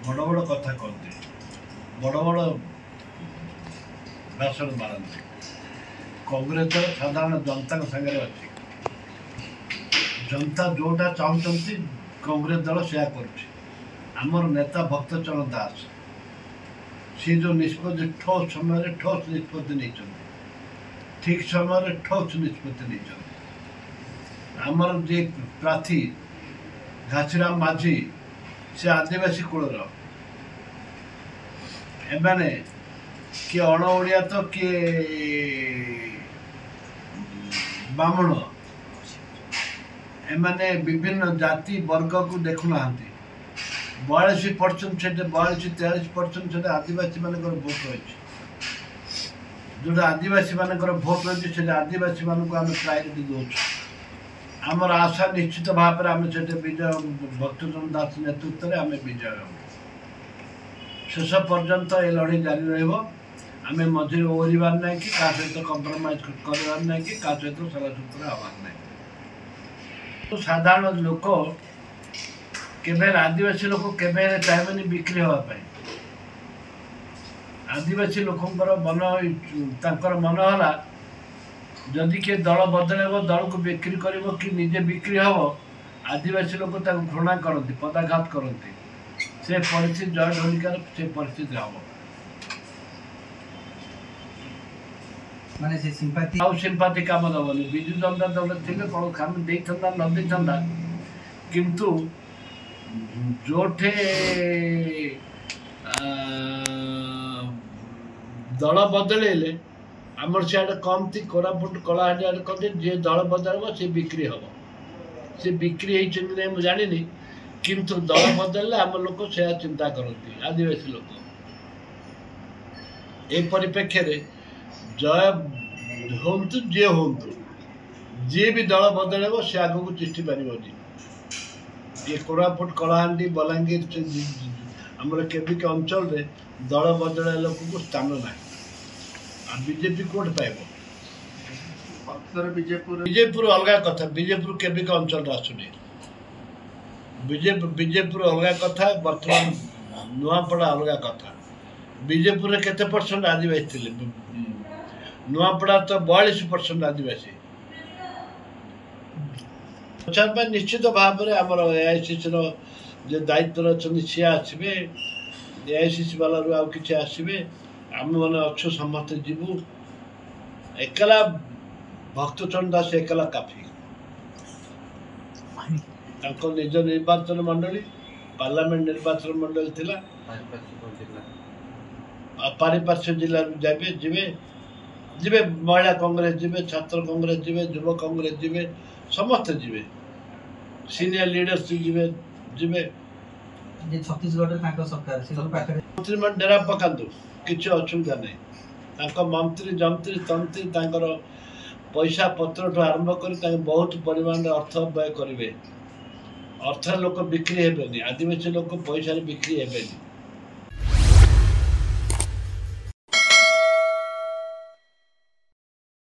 बड़ बड़ कथा कहते बड़ बड़ भाषण मारती कांग्रेस साधारण जनता सागर अच्छी जनता जोटा चाहते कांग्रेस दल से आमर नेता भक्तचरण दास सी जो निष्पत्ति ठोस समय ठोस निष्पत्ति नहीं ठीक समय ठोस निष्पत्ति नहीं आमर जे प्रार्थी घासीराम माझी से आदिवासी कूलर एमाने किए अण ओडिया तो किए बामण एमाने विभिन्न जाति वर्ग को देखुना 42% से 42-43% से आदिवासी मान भोट रही जो आदिवासी मान भोट रही से आदिवासी मानक आम प्रायोरिटी दौर आमर आशा निश्चित भाव में आम से विजय भक्तचरण दास नेतृत्व में आम विजय शेष पर्यंत ये लड़ाई जारी रमें मझे ओहरबार ना कि क्या सहित कंप्रोमाइज करार ना कि क्या सहित सलासुतरा हबार ना साधारण लोक केबे आदिवासी लोक केबे चाहे बिक्री हाँपाई आदिवासी लोकंर मन है जदि किए दल बदल दल को बिक्री कर कि निजे बिक्री हम आदिवासी लोक घृणा करती पदाघात करती से परिस्थिति जय ढोलिकार से परिस्थिति हम माने से सिंपैथी आउ सिंपैथी काम दबनी विजु जनता दल थे कौन काम देता न देता किंतु जोठे दल बदल आमर सियाड़े कम थी कोरापुट कलाहांडी आड़े कहते जे दल बदल से बिक्री हम से बिक्री होती जानी किंतु दल बदल आम लोक से चिंता करती आदिवासी लोक ए परिप्रेक्षी जय हूँ जे हूँ जी भी दल बदल से आग को चिष्टि पारे ये कोरापुट कलाहांडी बलांगीर आमर केबिक अंचल रे दल बदल लोक को स्थान ना बीजेपी कोट पाइब विजयपुर अलग कथा विजयपुर केबिक अंचल आसुनी विजयपुर अलग कथा बर्तमान नुआपड़ा अलग कथा विजयपुर केते परसेंट आदिवासी थे नुआपड़ा तो 42% आदिवासी प्रचार निश्चित भाव में आम एआईसीसी जो दायित्व अच्छे सी आसवे एआईसीसी वालू आउ कि आसवे आम मैंने अच्छु समस्ते जीवु एकला भक्तचरण दास एकला काफी निज निर्वाचन मंडली पार्लियामेंट निर्वाचन मंडली थिला पारिपार्श्व जिला जाबे जीवे जीवे महिला कांग्रेस जीवे छात्र कांग्रेस जीवे युवा कांग्रेस जीवे समस्त जीवे सीनियर लीडर्स जीवे जीवे जे छत्तीसगढ़ तांको सरकार से पाखरे मंत्री मन डेरा पकांदु किसी असुविधा नहीं मंत्री जंत्री तंत्री पैसा पत्र ठू आरंभ कर बहुत परिमाण अर्थ व्यय करेंगे अर्थ लोक बिक्री हेबेनी आदिवासी लोक पैसा बिक्री हेबेनी